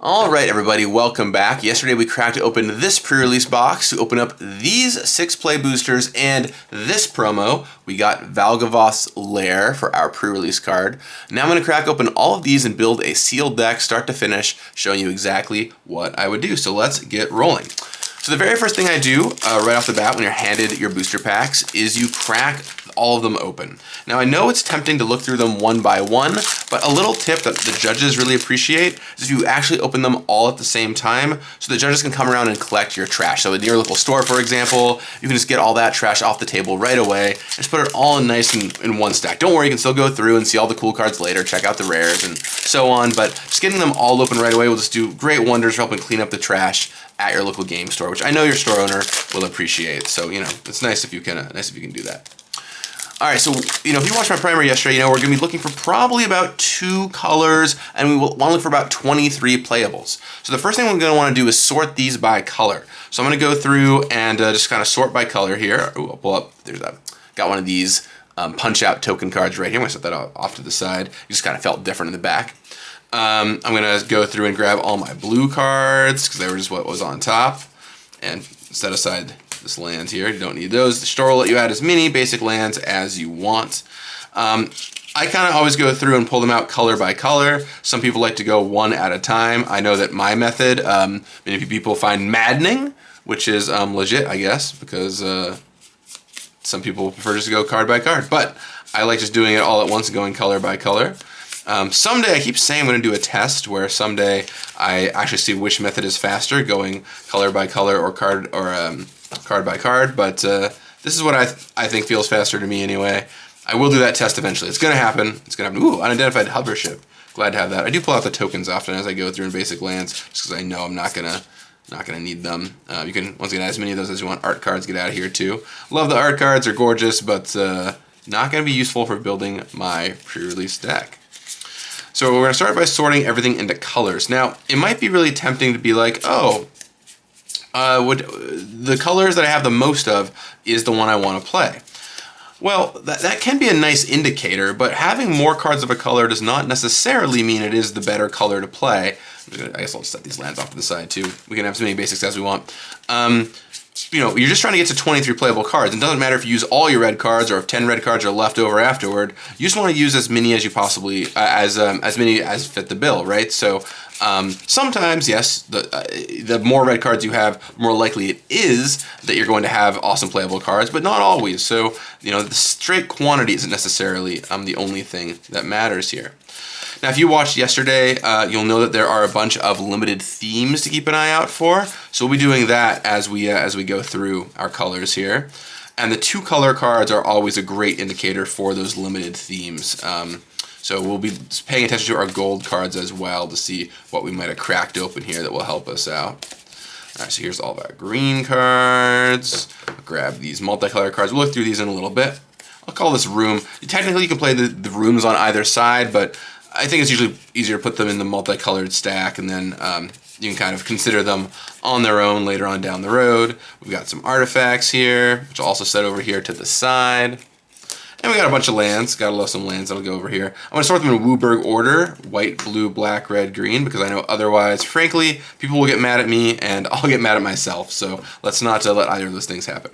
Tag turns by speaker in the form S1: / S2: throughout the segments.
S1: Alright everybody, welcome back. Yesterday we cracked open this pre-release box to open up these 6 play boosters and this promo. We got Valgavoth's Lair for our pre-release card. Now I'm going to crack open all of these and build a sealed deck start to finish, showing you exactly what I would do. So let's get rolling. So the very first thing I do right off the bat when you're handed your booster packs is you crack all of them open. Now I know it's tempting to look through them one by one, but a little tip that the judges really appreciate is if you actually open them all at the same time so the judges can come around and collect your trash. So in your local store, for example, you can just get all that trash off the table right away and just put it all in nice in one stack. Don't worry, you can still go through and see all the cool cards later, check out the rares and so on, but just getting them all open right away will just do great wonders for helping clean up the trash at your local game store, which I know your store owner will appreciate. So, you know, it's nice if you can do that. All right, so, if you watched my primer yesterday, we're gonna be looking for probably about 2 colors, and we will want to look for about 23 playables. So the first thing we're gonna wanna do is sort these by color. So I'm gonna go through and just kind of sort by color here. Ooh, I'll pull up, got one of these punch out token cards right here. I'm gonna set that off to the side. It just kind of felt different in the back. I'm gonna go through and grab all my blue cards, because they were just what was on top, and set aside this land here. You don't need those. The store will let you add as many basic lands as you want. I kind of always go through and pull them out color by color. Some people like to go one at a time. I know that my method, many people find maddening, which is legit, I guess, because some people prefer just to go card by card. But I like just doing it all at once and going color by color. Someday, I keep saying I'm going to do a test where someday I actually see which method is faster, going color by color or card by card, but this is what I think feels faster to me anyway. I will do that test eventually. It's going to happen. It's going to happen. Ooh, unidentified hover ship. Glad to have that. I do pull out the tokens often as I go through in basic lands, just because I know I'm not gonna need them. You can once again add as many of those as you want. Art cards get out of here too. Love the art cards, are gorgeous, but not going to be useful for building my pre-release deck. So we're going to start by sorting everything into colors. Now, it might be really tempting to be like, oh, the colors that I have the most of is the one I want to play. Well, that can be a nice indicator, but having more cards of a color does not necessarily mean it is the better color to play. I guess I'll just set these lands off to the side too. We can have as many basics as we want. You're just trying to get to 23 playable cards. It doesn't matter if you use all your red cards or if 10 red cards are left over afterward. You just want to use as many as you possibly, as many as fit the bill, right? So sometimes, yes, the more red cards you have, more likely it is that you're going to have awesome playable cards, but not always. So, the straight quantity isn't necessarily the only thing that matters here. Now, if you watched yesterday, you'll know that there are a bunch of limited themes to keep an eye out for. So we'll be doing that as we go through our colors here. And the 2 color cards are always a great indicator for those limited themes. So we'll be paying attention to our gold cards as well to see what we might have cracked open here that will help us out. All right, so here's all of our green cards. I'll grab these multicolor cards. We'll look through these in a little bit. I'll call this room. Technically, you can play the rooms on either side, but I think it's usually easier to put them in the multicolored stack, and then you can kind of consider them on their own later on down the road. We've got some artifacts here, which I'll also set over here to the side. And we got a bunch of lands. Gotta love some lands that'll go over here. I'm gonna sort them in Wooburg order: white, blue, black, red, green, because I know otherwise, frankly, people will get mad at me and I'll get mad at myself. So let's not let either of those things happen.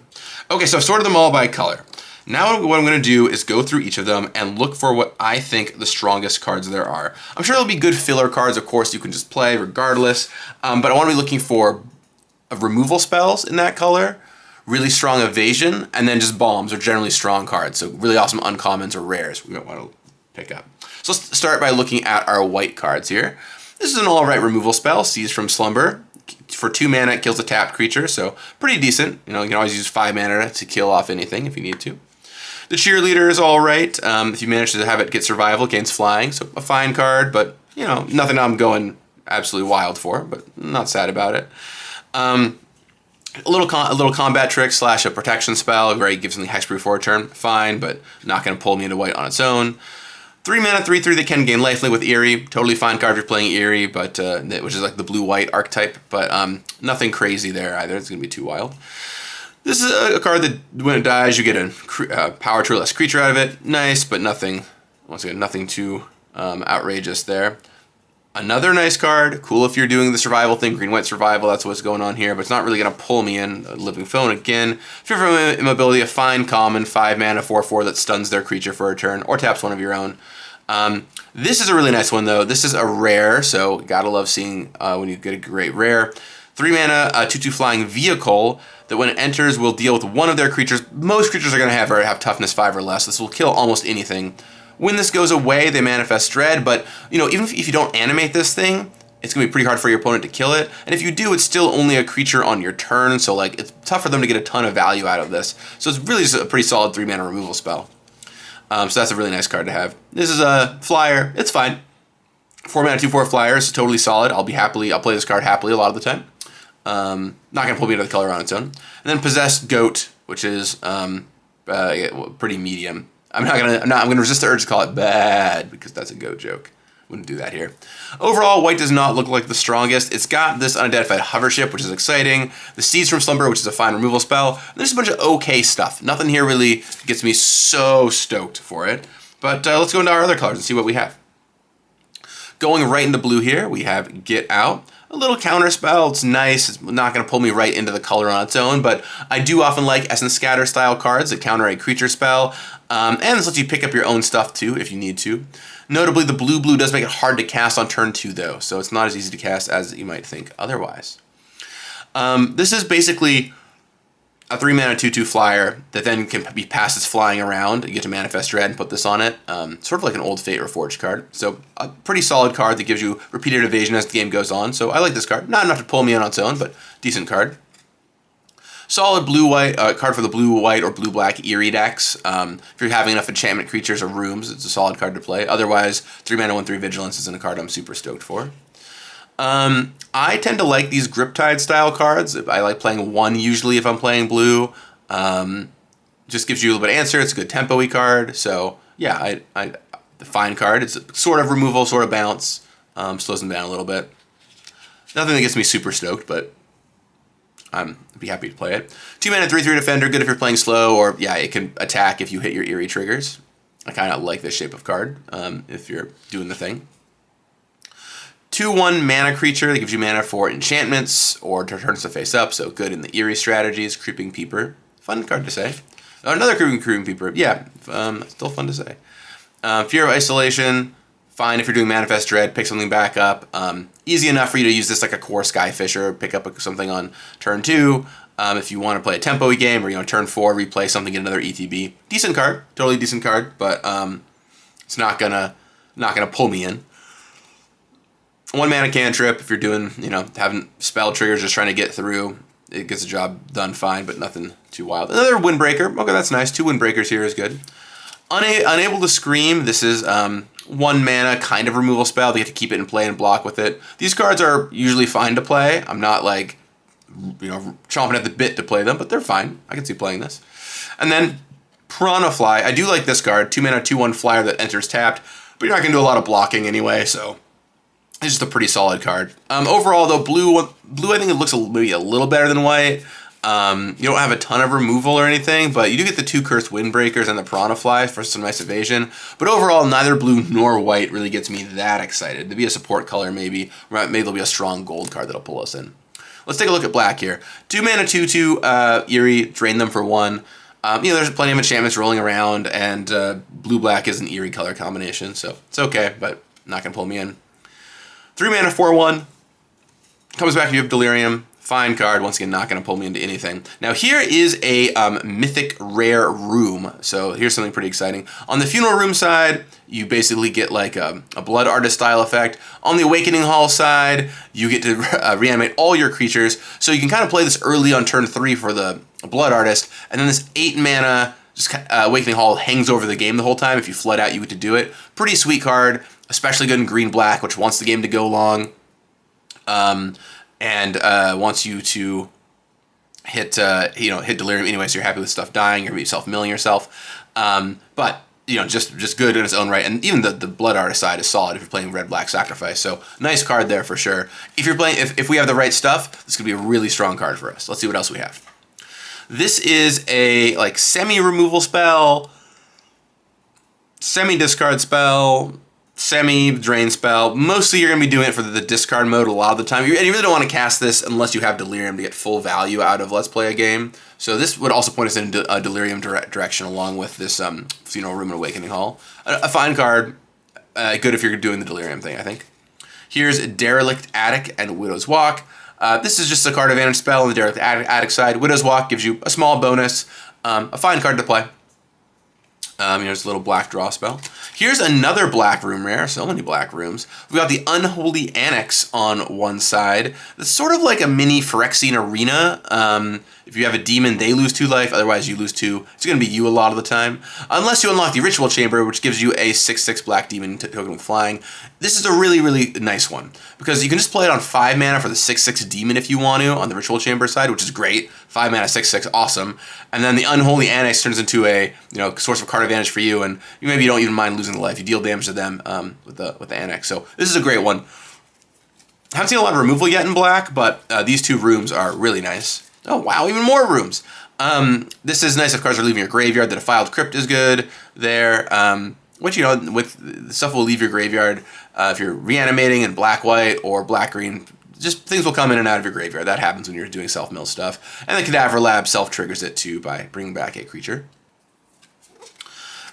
S1: Okay, so I've sorted them all by color. Now what I'm going to do is go through each of them and look for what I think the strongest cards there are. I'm sure there'll be good filler cards, of course, you can just play regardless, but I want to be looking for removal spells in that color, really strong evasion, and then just bombs are generally strong cards, so really awesome uncommons or rares we might want to pick up. So let's start by looking at our white cards here. This is an alright removal spell, Seize from Slumber. For 2 mana, it kills a tapped creature, so pretty decent. You can always use 5 mana to kill off anything if you need to. The Cheerleader is all right. If you manage to have it get survival, gains flying, so a fine card, but nothing I'm going absolutely wild for, but not sad about it. A little combat trick / a protection spell, right? Gives me hexproof for a turn, fine, but not going to pull me into white on its own. 3 mana, 3/3 that can gain lifelink with Eerie. Totally fine card if you're playing Eerie, but which is like the blue-white archetype, but nothing crazy there either. It's going to be too wild. This is a card that when it dies, you get a power to or less creature out of it. Nice, but nothing, once again, nothing too outrageous there. Another nice card. Cool if you're doing the survival thing, green-white survival, that's what's going on here, but it's not really going to pull me in. Living Phone again. Fearful Immobility, a fine common, 5 mana, 4/4 that stuns their creature for a turn, or taps one of your own. This is a really nice one, though. This is a rare, so gotta love seeing when you get a great rare. 3 mana, 2/2 flying vehicle that when it enters will deal with one of their creatures. Most creatures are going to have toughness 5 or less. This will kill almost anything. When this goes away, they manifest dread, but even if you don't animate this thing, it's going to be pretty hard for your opponent to kill it. And if you do, it's still only a creature on your turn, so like it's tough for them to get a ton of value out of this. So it's really just a pretty solid 3 mana removal spell. So that's a really nice card to have. This is a flyer. It's fine. 4 mana, 2/4 flyer is totally solid. I'll play this card happily a lot of the time. Not going to pull me into the color on its own. And then Possessed Goat, which is pretty medium. I'm gonna resist the urge to call it bad because that's a goat joke. Wouldn't do that here. Overall, white does not look like the strongest. It's got this unidentified hovership, which is exciting. The Seeds from Slumber, which is a fine removal spell. And there's a bunch of okay stuff. Nothing here really gets me so stoked for it. But let's go into our other colors and see what we have. Going right into blue here, we have Get Out. A little counter spell. It's nice. It's not going to pull me right into the color on its own, but I do often like Essence Scatter style cards that counter a creature spell. And this lets you pick up your own stuff too if you need to. Notably, the blue does make it hard to cast on turn 2 though, so it's not as easy to cast as you might think otherwise. This is basically a 3 mana 2/2 flyer that then can be passed as flying around. You get to manifest dread and put this on it. Sort of like an old Fate Reforged card. So a pretty solid card that gives you repeated evasion as the game goes on. So I like this card. Not enough to pull me in on its own, but decent card. Solid blue-white card for the blue-white or blue-black Eerie decks. If you're having enough enchantment creatures or rooms, it's a solid card to play. Otherwise, 3 mana 1/3 Vigilance isn't a card I'm super stoked for. I tend to like these Griptide style cards. I like playing 1 usually if I'm playing blue. Just gives you a little bit of answer. It's a good tempo-y card. So yeah, the fine card. It's sort of removal, sort of bounce. Slows them down a little bit. Nothing that gets me super stoked, but I'd be happy to play it. 2 mana 3/3 Defender. Good if you're playing slow, or yeah, it can attack if you hit your Eerie triggers. I kind of like this shape of card if you're doing the thing. 2/1 mana creature that gives you mana for enchantments or turns to face up, so good in the Eerie strategies. Creeping Peeper. Fun card to say. Another Creeping Peeper. Yeah, still fun to say. Fear of Isolation. Fine if you're doing Manifest Dread. Pick something back up. Easy enough for you to use this like a core Skyfisher. Pick up something on turn 2. If you want to play a tempo-y game, or turn 4, replay something, get another ETB. Decent card. Totally decent card, but it's not gonna pull me in. 1 mana cantrip if you're doing, having spell triggers, just trying to get through. It gets the job done fine, but nothing too wild. Another Windbreaker. Okay, that's nice. 2 Windbreakers here is good. Unable to Scream. This is 1 mana kind of removal spell. They get to keep it in play and block with it. These cards are usually fine to play. I'm not like, chomping at the bit to play them, but they're fine. I can see playing this. And then Piranha Fly. I do like this card. 2 mana 2/1 flyer that enters tapped, but you're not going to do a lot of blocking anyway, so it's just a pretty solid card. Overall, though, blue I think it looks maybe a little better than white. You don't have a ton of removal or anything, but you do get the 2 Cursed Windbreakers and the Piranha Fly for some nice evasion. But overall, neither blue nor white really gets me that excited. To be a support color, maybe there'll be a strong gold card that'll pull us in. Let's take a look at black here. 2 mana 2/2 Eerie, drain them for 1. There's plenty of enchantments rolling around, and blue-black is an Eerie color combination, so it's okay, but not going to pull me in. 3 mana 4/1. Comes back, you have Delirium. Fine card. Once again, not going to pull me into anything. Now, here is a mythic rare room. So here's something pretty exciting. On the Funeral Room side, you basically get like a Blood Artist style effect. On the Awakening Hall side, you get to reanimate all your creatures. So you can kind of play this early on turn 3 for the Blood Artist. And then this 8 mana Awakening Hall hangs over the game the whole time. If you flood out, you get to do it. Pretty sweet card. Especially good in green-black, which wants the game to go long. And wants you to hit Delirium anyway, so you're happy with stuff dying, you're self-milling yourself. But just good in its own right. And even the Blood Artist side is solid if you're playing red-black Sacrifice. So nice card there for sure. If you're playing, if we have the right stuff, this could be a really strong card for us. Let's see what else we have. This is a semi-removal spell, semi-discard spell, semi-drain spell. Mostly you're going to be doing it for the discard mode a lot of the time. And you really don't want to cast this unless you have Delirium to get full value out of Let's Play a game. So this would also point us in a Delirium direction along with this Funeral Room and Awakening Hall. A fine card, good if you're doing the Delirium thing, I think. Here's Derelict Attic and Widow's Walk. This is just a card advantage spell on the Derelict Attic side. Widow's Walk gives you a small bonus, a fine card to play. Here's a little black draw spell. Here's another black room rare. So many black rooms. We've got the Unholy Annex on one side. It's sort of like a mini Phyrexian Arena. If you have a demon, they lose 2 life. Otherwise, you lose 2. It's going to be you a lot of the time. Unless you unlock the Ritual Chamber, which gives you a 6/6 black demon token with flying. This is a really, really nice one. Because you can just play it on 5 mana for the 6/6 demon if you want to on the Ritual Chamber side, which is great. 5 mana, 6/6, awesome. And then the Unholy Annex turns into a source of card advantage for you, and maybe you don't even mind losing the life. You deal damage to them with the Annex. So this is a great one. I haven't seen a lot of removal yet in black, but these 2 rooms are really nice. Oh, wow, even more rooms. This is nice if cards are leaving your graveyard. The Defiled Crypt is good there. Which, with the stuff will leave your graveyard. If you're reanimating in black-white or black-green, just things will come in and out of your graveyard. That happens when you're doing self-mill stuff. And the Cadaver Lab self-triggers it, too, by bringing back a creature.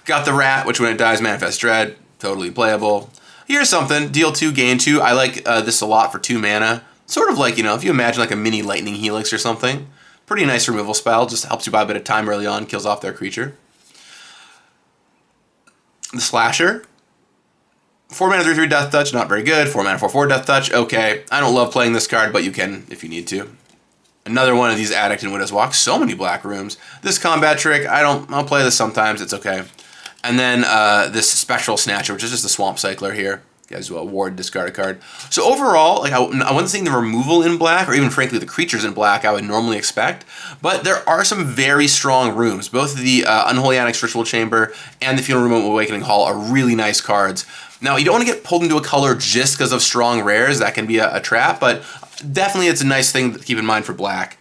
S1: Got the Rat, which when it dies, Manifest Dread. Totally playable. Here's something. Deal 2, gain 2. I like this a lot for 2 mana. Sort of like, if you imagine like a mini Lightning Helix or something. Pretty nice removal spell. Just helps you buy a bit of time early on. Kills off their creature. The Slasher. 4 mana 3/3 Death Touch. Not very good. 4 mana 4/4 Death Touch. Okay. I don't love playing this card, but you can if you need to. Another one of these Addict and Widow's Walk. So many black rooms. This Combat Trick. I'll play this sometimes. It's okay. And then this Spectral Snatcher, which is just a Swamp Cycler here. As well, ward, discard a card. So overall, I wasn't seeing the removal in black, or even frankly the creatures in black I would normally expect, but there are some very strong rooms. Both the Unholy Annex Ritual Chamber and the Funeral Room Awakening Hall are really nice cards. Now, you don't want to get pulled into a color just because of strong rares. That can be a trap, but definitely it's a nice thing to keep in mind for black.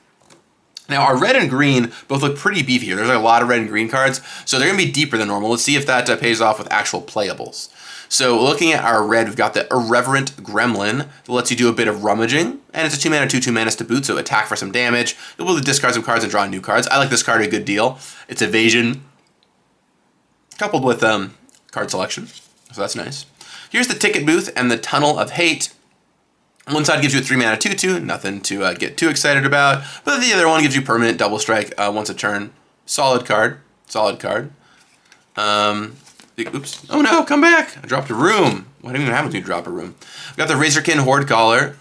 S1: Now, our red and green both look pretty beefy here. There's a lot of red and green cards, so they're going to be deeper than normal. Let's see if that pays off with actual playables. So looking at our red, we've got the Irreverent Gremlin that lets you do a bit of rummaging, and it's a 2 mana 2/2 menace to boot, so attack for some damage. You'll be able to discard some cards and draw new cards. I like this card a good deal. It's evasion coupled with card selection, so that's nice. Here's the Ticket Booth and the Tunnel of Hate. One side gives you a 3 mana 2/2, nothing to get too excited about, but the other one gives you permanent double strike once a turn. Solid card. Solid card. Oops. Oh no, come back. I dropped a room. What even happens when you drop a room? We've got the Razorkin Horde Caller.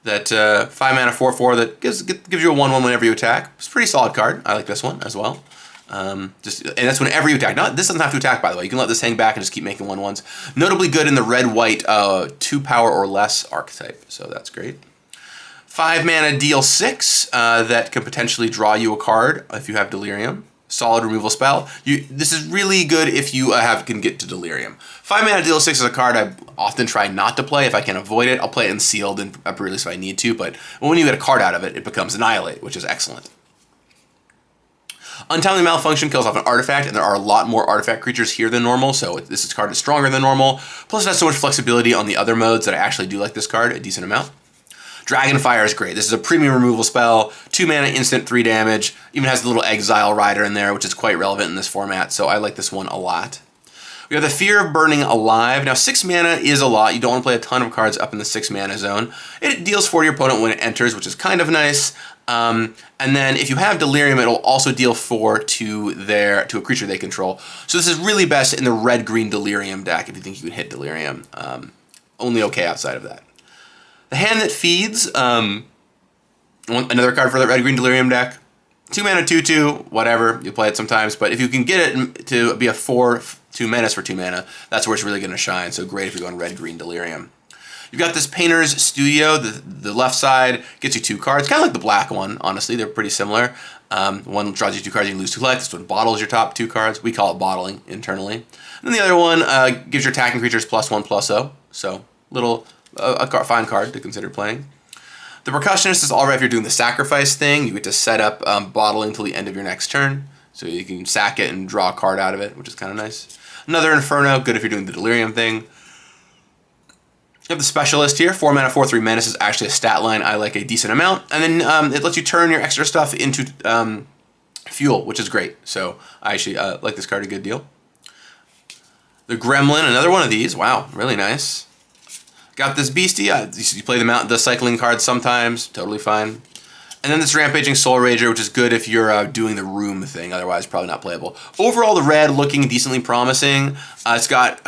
S1: That 5 mana 4/4 that gives you a 1/1 whenever you attack. It's a pretty solid card. I like this one as well. And that's whenever you attack. This doesn't have to attack, by the way. You can let this hang back and just keep making 1/1s. Notably good in the red-white 2 power or less archetype. So that's great. 5 mana deal 6 that can potentially draw you a card if you have Delirium. Solid removal spell. This is really good if you can get to Delirium. 5 mana deal 6 is a card I often try not to play if I can avoid it. I'll play it in Sealed and Prerelease if I need to, but when you get a card out of it, it becomes Annihilate, which is excellent. Untimely Malfunction kills off an artifact, and there are a lot more artifact creatures here than normal, so this card is stronger than normal. Plus it has so much flexibility on the other modes that I actually do like this card a decent amount. Dragonfire is great. This is a premium removal spell, 2 mana instant, 3 damage. Even has the little Exile Rider in there, which is quite relevant in this format, so I like this one a lot. We have the Fear of Burning Alive. Now 6 mana is a lot. You don't want to play a ton of cards up in the 6 mana zone. It deals 4 to your opponent when it enters, which is kind of nice. And then if you have Delirium, it'll also deal 4 to a creature they control. So this is really best in the red-green Delirium deck if you think you can hit Delirium. Only okay outside of that. The Hand That Feeds, another card for the red-green Delirium deck. 2 mana 2/2, whatever, you play it sometimes, but if you can get it to be a 4/2 menace for 2 mana, that's where it's really going to shine, so great if you're going red-green Delirium. You've got this Painter's Studio, the left side gets you 2 cards, kind of like the black one, honestly, they're pretty similar. One draws you 2 cards, you can lose 2 life, this one bottles your top 2 cards, we call it bottling internally. And then the other one gives your attacking creatures +1/+0, so a fine card to consider playing. The Percussionist is alright if you're doing the sacrifice thing. You get to set up bottling till the end of your next turn. So you can sack it and draw a card out of it, which is kind of nice. Another Inferno, good if you're doing the Delirium thing. You have the Specialist here. 4 mana, 4/3 Menace is actually a stat line I like a decent amount. And then it lets you turn your extra stuff into fuel, which is great. So I actually like this card a good deal. The Gremlin, another one of these. Wow, really nice. Got this Beastie. You play the cycling cards sometimes. Totally fine. And then this Rampaging Soul Rager, which is good if you're doing the room thing. Otherwise, probably not playable. Overall, the red looking decently promising. It's got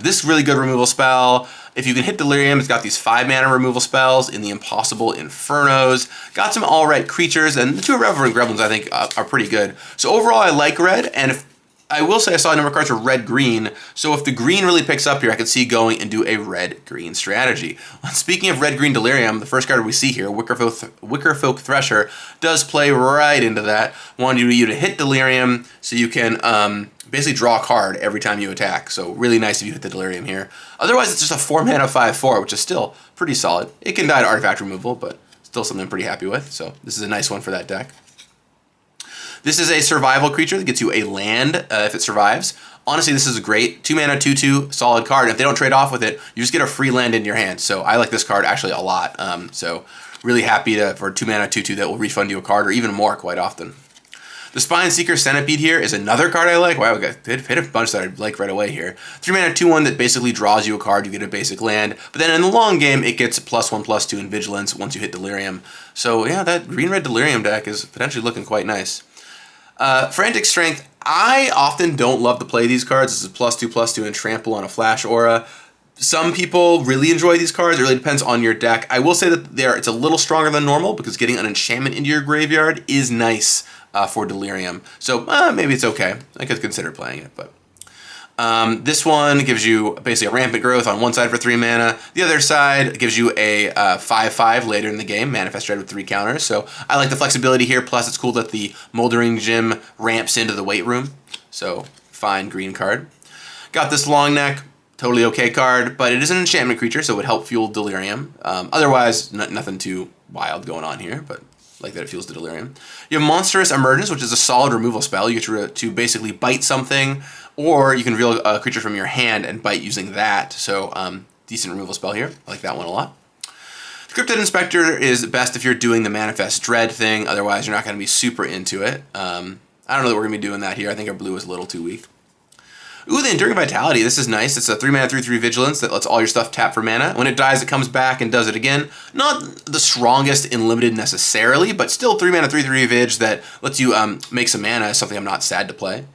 S1: this really good removal spell. If you can hit Delirium, it's got these 5 mana removal spells in the Impossible Infernos. Got some alright creatures, and the 2 Irreverent Gremlins I think are pretty good. So overall, I like red, and if I will say I saw a number of cards for red-green, so if the green really picks up here, I could see going and do a red-green strategy. Speaking of red-green Delirium, the first card we see here, Wickerfolk Thresher, does play right into that. Wanting you to hit Delirium so you can basically draw a card every time you attack. So really nice if you hit the Delirium here. Otherwise, it's just a 4 mana 5/4, which is still pretty solid. It can die to artifact removal, but still something I'm pretty happy with. So this is a nice one for that deck. This is a survival creature that gets you a land if it survives. Honestly, this is a great 2 mana 2/2 solid card. And if they don't trade off with it, you just get a free land in your hand. So I like this card actually a lot. So really happy for 2 mana 2/2 that will refund you a card or even more quite often. The Spineseeker Centipede here is another card I like. Wow, we got hit a bunch that I like right away here. 3 mana 2/1 that basically draws you a card. You get a basic land. But then in the long game, it gets +1/+2 in Vigilance once you hit Delirium. So yeah, that green-red Delirium deck is potentially looking quite nice. Frantic Strength, I often don't love to play these cards. This is +2/+2 and Trample on a Flash Aura. Some people really enjoy these cards. It really depends on your deck. I will say that it's a little stronger than normal because getting an enchantment into your graveyard is nice for Delirium. So maybe it's okay. I could consider playing it, but this one gives you basically a Rampant Growth on one side for 3 mana. The other side gives you a 5/5 later in the game, Manifest Dread with 3 counters. So I like the flexibility here. Plus, it's cool that the Moldering Gym ramps into the weight room. So fine green card. Got this Long Neck, totally okay card, but it is an enchantment creature, so it would help fuel Delirium. Otherwise, nothing too wild going on here, but like that it fuels the Delirium. You have Monstrous Emergence, which is a solid removal spell. You get to basically bite something, or you can reveal a creature from your hand and bite using that. So decent removal spell here. I like that one a lot. Cryptid Inspector is best if you're doing the Manifest Dread thing. Otherwise, you're not going to be super into it. I don't know that we're going to be doing that here. I think our blue is a little too weak. Ooh, the Enduring Vitality. This is nice. It's a 3 mana 3/3 Vigilance that lets all your stuff tap for mana. When it dies, it comes back and does it again. Not the strongest in Limited necessarily, but still 3 mana 3/3 Vig that lets you make some mana is something I'm not sad to play.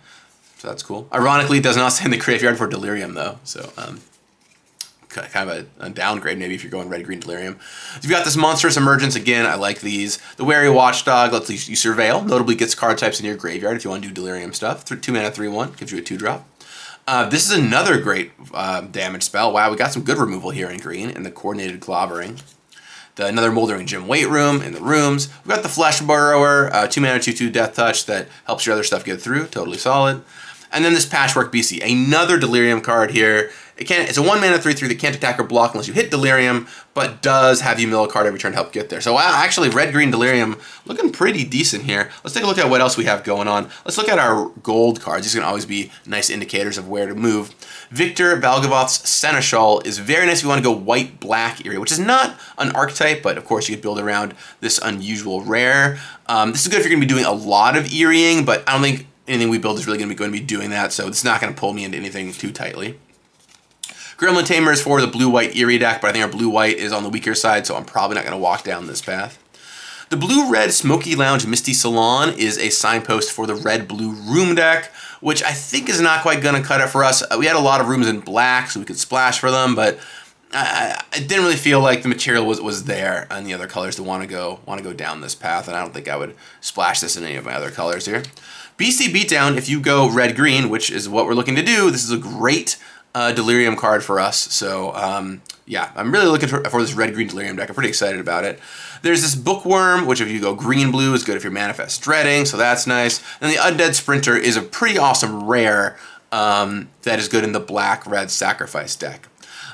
S1: So that's cool. Ironically, it does not stay in the graveyard for Delirium, though. So kind of a downgrade maybe if you're going red-green Delirium. So you've got this Monstrous Emergence. Again, I like these. The Wary Watchdog lets you surveil. Notably gets card types in your graveyard if you want to do Delirium stuff. 2 mana 3/1 gives you a 2-drop. This is another great damage spell. Wow, we got some good removal here in green in the Coordinated Clobbering. Another Moldering Gym Weight Room in the rooms. We've got the Flesh Burrower, 2 mana 2/2 Death Touch that helps your other stuff get through. Totally solid. And then this Patchwork BC, another Delirium card here. It's a 1 mana 3/3 that can't attack or block unless you hit Delirium, but does have you mill a card every turn to help get there. So wow, actually red-green Delirium looking pretty decent here. Let's take a look at what else we have going on. Let's look at our gold cards. These can always be nice indicators of where to move. Victor Valgavoth's Seneschal is very nice if you want to go white-black Eerie, which is not an archetype, but of course you could build around this unusual rare. This is good if you're going to be doing a lot of Eerieing, but I don't think anything we build is really going to be doing that, so it's not going to pull me into anything too tightly. Gremlin Tamer is for the blue-white Eerie deck, but I think our blue-white is on the weaker side, so I'm probably not going to walk down this path. The blue-red Smoky Lounge Misty Salon is a signpost for the red-blue room deck, which I think is not quite going to cut it for us. We had a lot of rooms in black, so we could splash for them, but I didn't really feel like the material was there on the other colors to want to go down this path, and I don't think I would splash this in any of my other colors here. BC Beatdown, if you go red-green, which is what we're looking to do, this is a great Delirium card for us. So yeah, I'm really looking for this red-green Delirium deck. I'm pretty excited about it. There's this Bookworm, which if you go green-blue is good if you're Manifest Dreading, so that's nice. And the Undead Sprinter is a pretty awesome rare that is good in the black-red Sacrifice deck.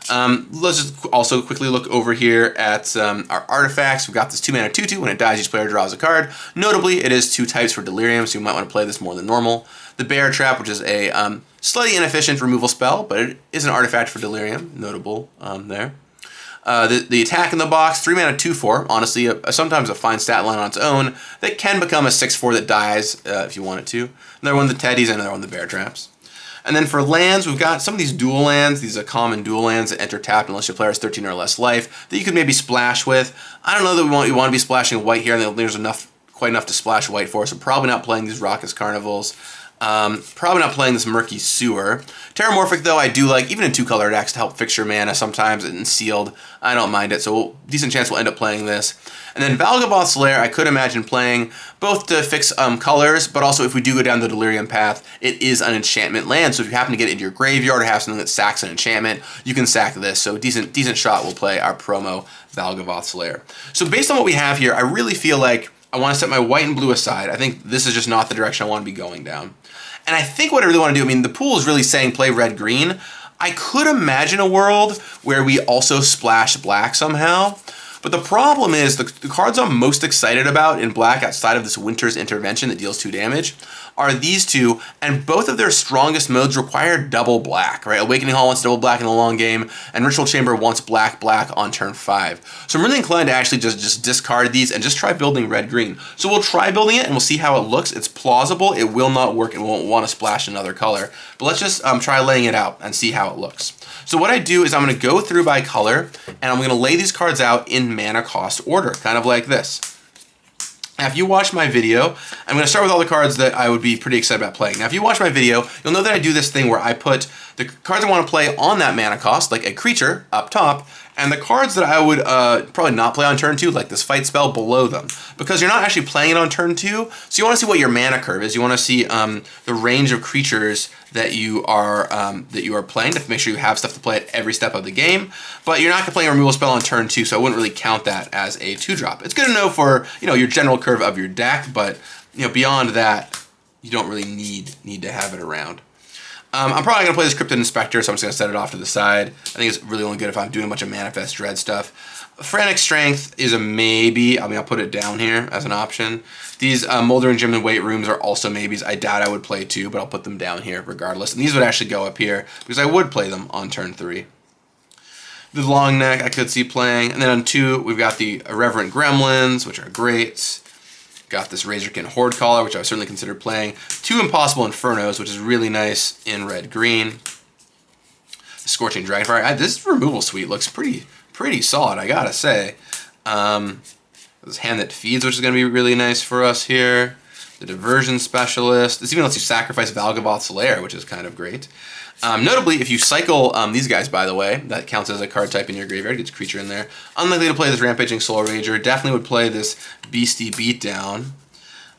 S1: Let's just also quickly look over here at our artifacts. We've got this 2 mana 2/2. When it dies, each player draws a card. Notably, it is 2 types for Delirium, so you might want to play this more than normal. The Bear Trap, which is a slightly inefficient removal spell, but it is an artifact for Delirium. Notable there. The attack in the box, 3 mana, 2/4. Honestly, sometimes a fine stat line on its own that can become a 6/4 that dies if you want it to. Another one, the Teddies, and another one, the Bear Traps. And then for lands, we've got some of these dual lands. These are common dual lands that enter tapped unless your player has 13 or less life that you could maybe splash with. I don't know that you want to be splashing white here, and there's quite enough to splash white for, so probably not playing these Raucous Carnivals. Probably not playing this Murky Sewer. Terramorphic, though, I do like, even in 2-color decks, to help fix your mana sometimes, and Sealed, I don't mind it, so decent chance we'll end up playing this. And then Valgaboth's Lair, I could imagine playing both to fix colors, but also if we do go down the Delirium path, it is an enchantment land, so if you happen to get into your graveyard or have something that sacks an enchantment, you can sack this, so decent shot we'll play our promo Valgaboth's Lair. So based on what we have here, I really feel like I want to set my white and blue aside. I think this is just not the direction I want to be going down. And I think what I really want to do, I mean, the pool is really saying play red-green. I could imagine a world where we also splash black somehow. But the problem is the cards I'm most excited about in black outside of this Winter's Intervention that deals 2 damage are these two, and both of their strongest modes require double black, right? Awakening Hall wants double black in the long game, and Ritual Chamber wants black on turn 5. So I'm really inclined to actually just discard these and just try building red-green. So we'll try building it and we'll see how it looks. It's plausible, it will not work, and won't want to splash another color. But let's just try laying it out and see how it looks. So what I do is I'm going to go through by color, and I'm going to lay these cards out in mana cost order, kind of like this. Now, if you watch my video, I'm going to start with all the cards that I would be pretty excited about playing. Now, if you watch my video, you'll know that I do this thing where I put the cards I want to play on that mana cost, like a creature, up top, and the cards that I would probably not play on turn 2, like this fight spell, below them. Because you're not actually playing it on turn 2, so you want to see what your mana curve is. You want to see the range of creatures that you are playing to make sure you have stuff to play at every step of the game. But you're not going to play a removal spell on turn 2, so I wouldn't really count that as a 2-drop. It's good to know for your general curve of your deck, but beyond that, you don't really need to have it around. I'm probably going to play this Cryptid Inspector, so I'm just going to set it off to the side. I think it's really only good if I'm doing a bunch of Manifest Dread stuff. Frantic Strength is a maybe. I mean, I'll put it down here as an option. These Moldering Gym and Weight Rooms are also maybes. I doubt I would play 2, but I'll put them down here regardless. And these would actually go up here because I would play them on turn 3. The Long Neck I could see playing. And then on 2, we've got the Irreverent Gremlins, which are great. Got this Razorkin Horde Caller, which I would certainly consider playing. 2 Impossible Infernos, which is really nice in red-green. Scorching Dragonfire. This removal suite looks pretty solid, I gotta say. This Hand That Feeds, which is gonna be really nice for us here. The Diversion Specialist. This even lets you sacrifice Valgaboth's Lair, which is kind of great. Notably, if you cycle these guys, by the way, that counts as a card type in your graveyard, gets a creature in there. Unlikely to play this Rampaging Soul Rager. Definitely would play this Beastie Beatdown.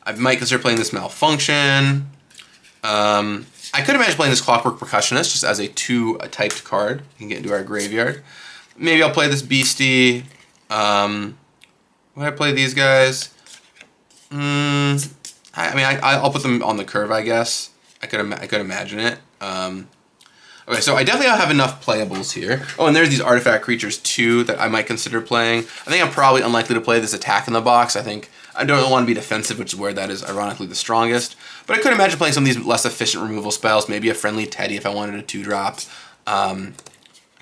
S1: I might consider playing this Malfunction. I could imagine playing this Clockwork Percussionist just as a 2-typed card. You can get into our graveyard. Maybe I'll play this Beastie. Would I play these guys? I mean, I'll put them on the curve, I guess. I could imagine it. Okay, so I definitely have enough playables here. Oh, and there's these artifact creatures too that I might consider playing. I think I'm probably unlikely to play this Attack in the Box. I think I don't want to be defensive, which is where that is ironically the strongest. But I could imagine playing some of these less efficient removal spells. Maybe a Friendly Teddy if I wanted a 2-drop. I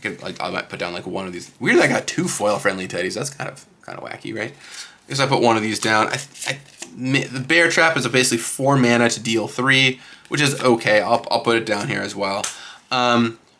S1: might put down like one of these. Weird that I got 2 foil Friendly Teddies. That's kind of wacky, right? I guess I put one of these down. The Bear Trap is basically 4 mana to deal 3, which is okay. I'll put it down here as well.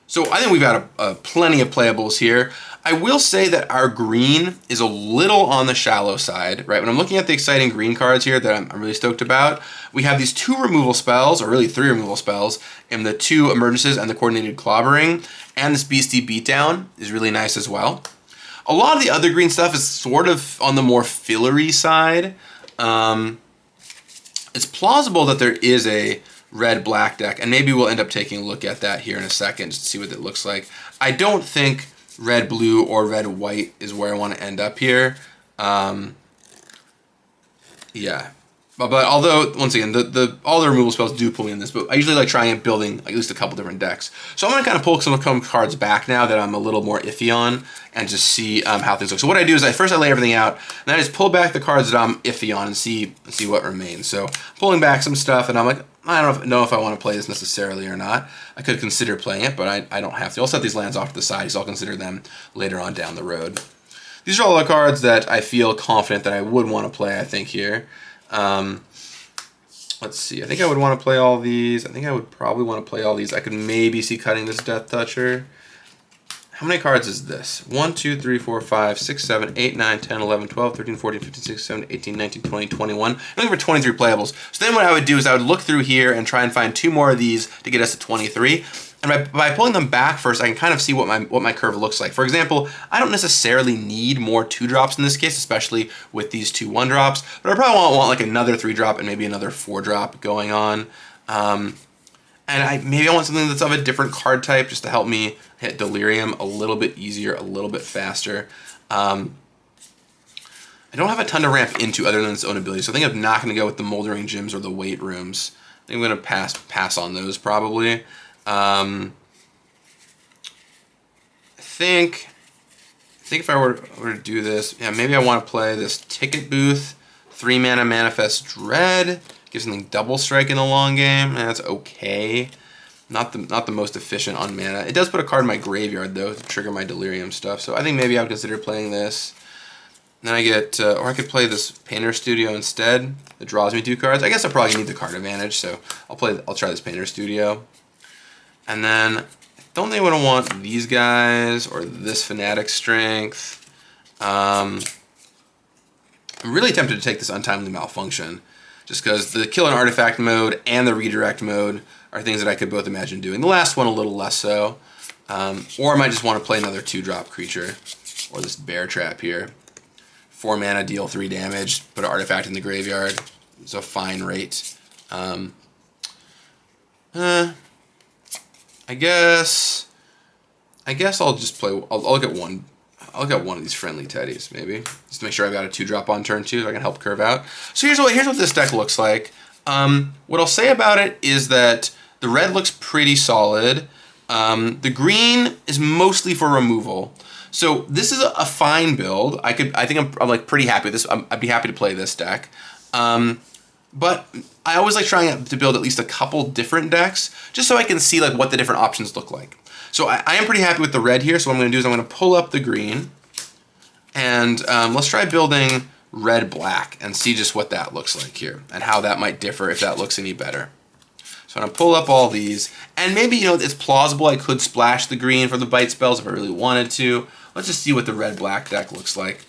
S1: So I think we've got plenty of playables here. I will say that our green is a little on the shallow side, right? When I'm looking at the exciting green cards here that I'm really stoked about, we have these 2 removal spells, or really 3 removal spells, and the 2 emergences and the coordinated clobbering, and this Beastie Beatdown is really nice as well. A lot of the other green stuff is sort of on the more fillery side. It's plausible that there is a red-black deck, and maybe we'll end up taking a look at that here in a second just to see what it looks like. I don't think red-blue or red-white is where I want to end up here. Yeah. But although, once again, all the removal spells do pull me in this, but I usually like trying and building at least a couple different decks. So I'm going to kind of pull some cards back now that I'm a little more iffy on and just see how things look. So what I do is first I lay everything out, and then I just pull back the cards that I'm iffy on and see what remains. So pulling back some stuff, and I'm like, I don't know if I want to play this necessarily or not. I could consider playing it, but I don't have to. I'll set these lands off to the side, so I'll consider them later on down the road. These are all the cards that I feel confident that I would want to play, I think, here. Let's see. I think I would want to play all these. I think I would probably want to play all these. I could maybe see cutting this Death Toucher. How many cards is this? 1, 2, 3, 4, 5, 6, 7, 8, 9, 10, 11, 12, 13, 14, 15, 16, 17, 18, 19, 20, 21. I'm looking for 23 playables. So then what I would do is I would look through here and try and find 2 more of these to get us to 23. And by pulling them back first, I can kind of see what my curve looks like. For example, I don't necessarily need more 2-drops in this case, especially with these 2 1-drops. But I probably want like another 3-drop and maybe another 4-drop going on. And maybe I want something that's of a different card type just to help me hit delirium a little bit easier, a little bit faster. I don't have a ton to ramp into other than its own ability, so I think I'm not going to go with the Moldering Gyms or the Weight Rooms. I think I'm going to pass on those probably. I think if I were to do this, yeah, maybe I want to play this Ticket Booth, 3-mana Manifest Dread. Give something double strike in the long game. That's okay. Not the most efficient on mana. It does put a card in my graveyard though to trigger my delirium stuff. So I think maybe I would consider playing this. And then I get, or I could play this Painter Studio instead. It draws me 2 cards. I guess I probably need the card advantage, so I'll try this Painter Studio. And then I don't think I would want these guys or this Fanatic Strength. I'm really tempted to take this Untimely Malfunction, just because the Kill an Artifact mode and the Redirect mode are things that I could both imagine doing. The last one a little less so. Or I might just want to play another 2-drop creature, or this Bear Trap here. 4 mana, deal 3 damage, put an artifact in the graveyard. It's a fine rate. I guess I'll just play. I'll look at one. I'll look at one of these Friendly Teddies, maybe, just to make sure I've got a 2-drop on turn 2, so I can help curve out. So here's what this deck looks like. What I'll say about it is that the red looks pretty solid. The green is mostly for removal. So this is a fine build. I think I'm like pretty happy with this. I'd be happy to play this deck. But I always like trying to build at least a couple different decks, just so I can see like what the different options look like. So I am pretty happy with the red here, so what I'm going to do is I'm going to pull up the green, and let's try building red-black and see just what that looks like here, and how that might differ if that looks any better. So I'm going to pull up all these, and maybe, you know, it's plausible I could splash the green for the bite spells if I really wanted to. Let's just see what the red-black deck looks like,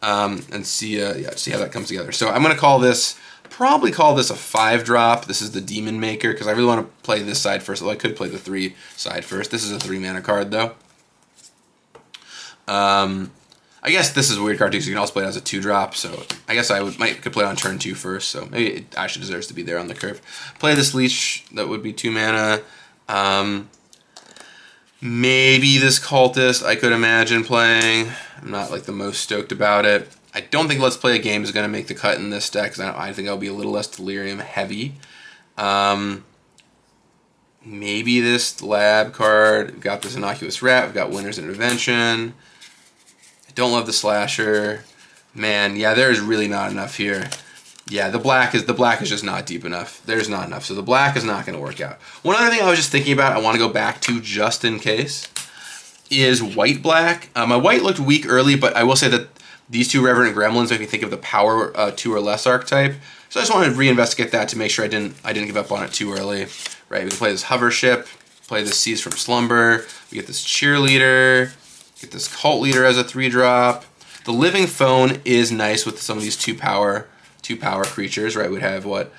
S1: and see how that comes together. So I'm going to probably call this a 5-drop. This is the Demon Maker, because I really want to play this side first, although I could play the 3 side first. This is a 3-mana card, though. I guess this is a weird card, too, because you can also play it as a 2-drop, so I guess I could play it on turn 2 first, so maybe it actually deserves to be there on the curve. Play this Leech, that would be 2 mana. Maybe this Cultist I could imagine playing. I'm not like the most stoked about it. I don't think Let's Play a Game is going to make the cut in this deck, because I think I'll be a little less Delirium heavy. Maybe this Lab card. We've got this Innocuous Rat. We've got Winter's Intervention. I don't love the Slasher. Man, yeah, there is really not enough here. Yeah, the black is just not deep enough. There's not enough, so the black is not going to work out. One other thing I was just thinking about, I want to go back to just in case, is white-black. My white looked weak early, but I will say that these 2 Reverend Gremlins make me think of the Power 2 or less archetype. So I just wanted to reinvestigate that to make sure I didn't give up on it too early. Right, we can play this Hover Ship, play this Seize from Slumber, we get this Cheerleader, get this Cult Leader as a 3-drop. The Living Phone is nice with some of these 2 power creatures, right? We'd have what?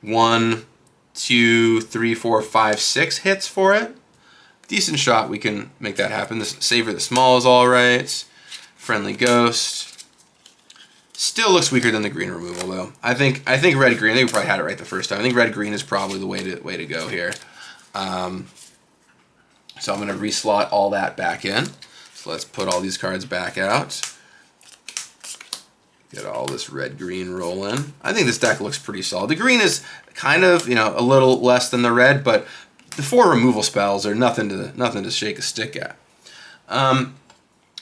S1: 1, 2, 3, 4, 5, 6 hits for it. Decent shot, we can make that happen. This Savor the Small is alright. Friendly Ghost. Still looks weaker than the green removal, though. I think red-green. I think we probably had it right the first time. I think red-green is probably the way to go here. So I'm going to reslot all that back in. So let's put all these cards back out. Get all this red-green rolling. I think this deck looks pretty solid. The green is kind of, you know, a little less than the red, but the 4 removal spells are nothing to shake a stick at.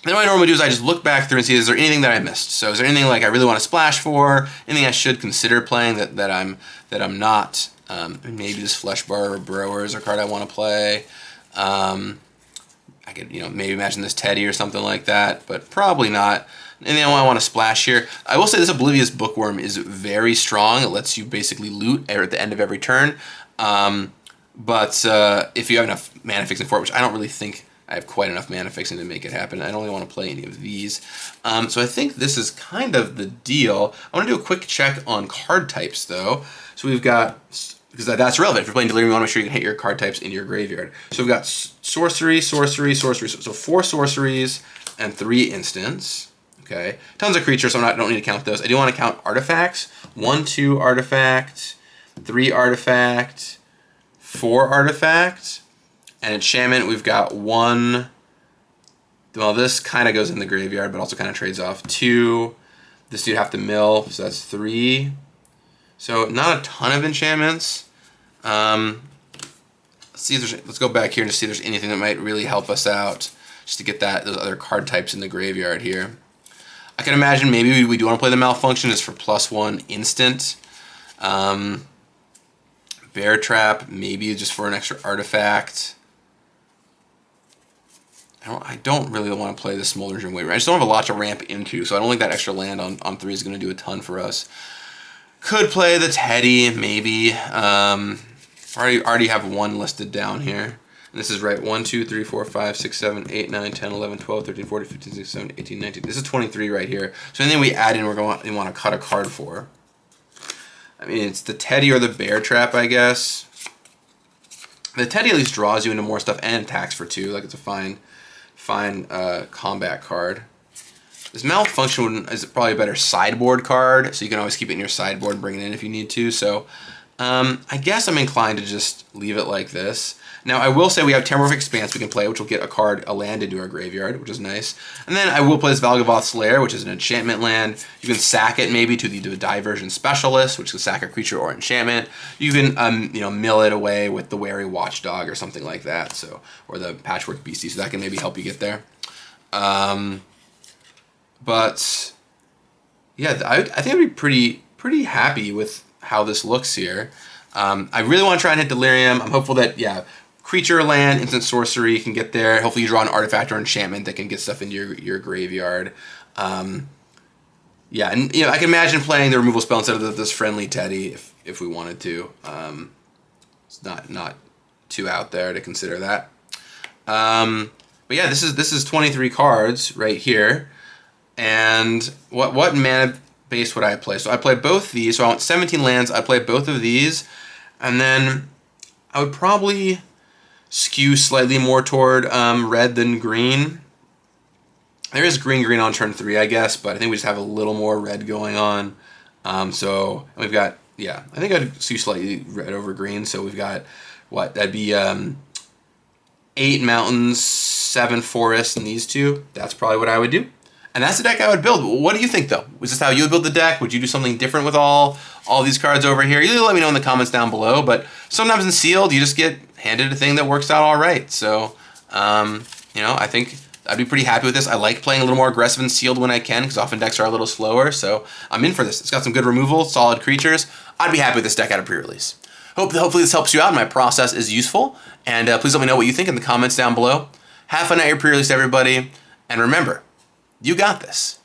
S1: Then what I normally do is I just look back through and see, is there anything that I missed? So is there anything like I really want to splash for? Anything I should consider playing that I'm not Maybe this Flesh Bar Brower is a card I want to play. I could, maybe imagine this Teddy or something like that, but probably not. And then I want to splash here. I will say this Oblivious Bookworm is very strong. It lets you basically loot at the end of every turn. But if you have enough mana fixing for it, which I don't really think I have quite enough mana fixing to make it happen. I don't really want to play any of these. So I think this is kind of the deal. I want to do a quick check on card types, though. So we've got, because that's relevant. If you're playing Delirium, you want to make sure you can hit your card types in your graveyard. So we've got sorcery, sorcery, sorcery. So 4 sorceries and 3 instants. Okay, tons of creatures, so I don't need to count those. I do want to count artifacts. 1, 2 artifact, 3 artifact, 4 artifact, and enchantment we've got 1. Well, this kind of goes in the graveyard, but also kind of trades off 2. This dude have to mill, so that's 3. So not a ton of enchantments. Let's see if let's go back here and just see if there's anything that might really help us out, just to get those other card types in the graveyard here. I can imagine maybe we do want to play the Malfunction just for +1 instant. Bear Trap, maybe just for an extra artifact. I don't really want to play the Smoldering Dream Wave. I just don't have a lot to ramp into, so I don't think that extra land on 3 is going to do a ton for us. Could play the Teddy, maybe. Already have 1 listed down here. And this is right 1, 2, 3, 4, 5, 6, 7, 8, 9, 10, 11, 12, 13, 14, 15, 16, 17, 18, 19. This is 23 right here. So anything we add in, we want to cut a card for. I mean, it's the Teddy or the Bear Trap, I guess. The Teddy at least draws you into more stuff and attacks for 2. Like, it's a fine combat card. This Malfunction is probably a better sideboard card, so you can always keep it in your sideboard and bring it in if you need to. So I guess I'm inclined to just leave it like this. Now, I will say we have Terramorphic Expanse we can play, which will get a land into our graveyard, which is nice. And then I will play this Valgavoth's Lair, which is an enchantment land. You can sack it maybe to the Diversion Specialist, which can sack a creature or enchantment. You can, mill it away with the Wary Watchdog or something like that, so, or the Patchwork Beastie, so that can maybe help you get there. But yeah, I think I'd be pretty happy with how this looks here. I really want to try and hit Delirium. I'm hopeful that, creature, land, instant sorcery can get there. Hopefully you draw an artifact or enchantment that can get stuff into your graveyard. And I can imagine playing the removal spell instead of this friendly Teddy if we wanted to. It's not too out there to consider that. But yeah, this is 23 cards right here. And what mana base would I play? So I play both these. So I want 17 lands. I play both of these. And then I would probably skew slightly more toward red than green. There is green on turn 3, I guess, but I think we just have a little more red going on. So we've got, I think I'd skew slightly red over green. So we've got, that'd be 8 mountains, 7 forests, and these 2. That's probably what I would do. And that's the deck I would build. What do you think, though? Was this how you would build the deck? Would you do something different with all these cards over here? You let me know in the comments down below. But sometimes in Sealed, you just get handed a thing that works out all right. So, I think I'd be pretty happy with this. I like playing a little more aggressive in Sealed when I can, because often decks are a little slower. So I'm in for this. It's got some good removal, solid creatures. I'd be happy with this deck out of pre-release. Hopefully this helps you out. My process is useful. And please let me know what you think in the comments down below. Have fun at your pre-release, everybody. And remember, you got this.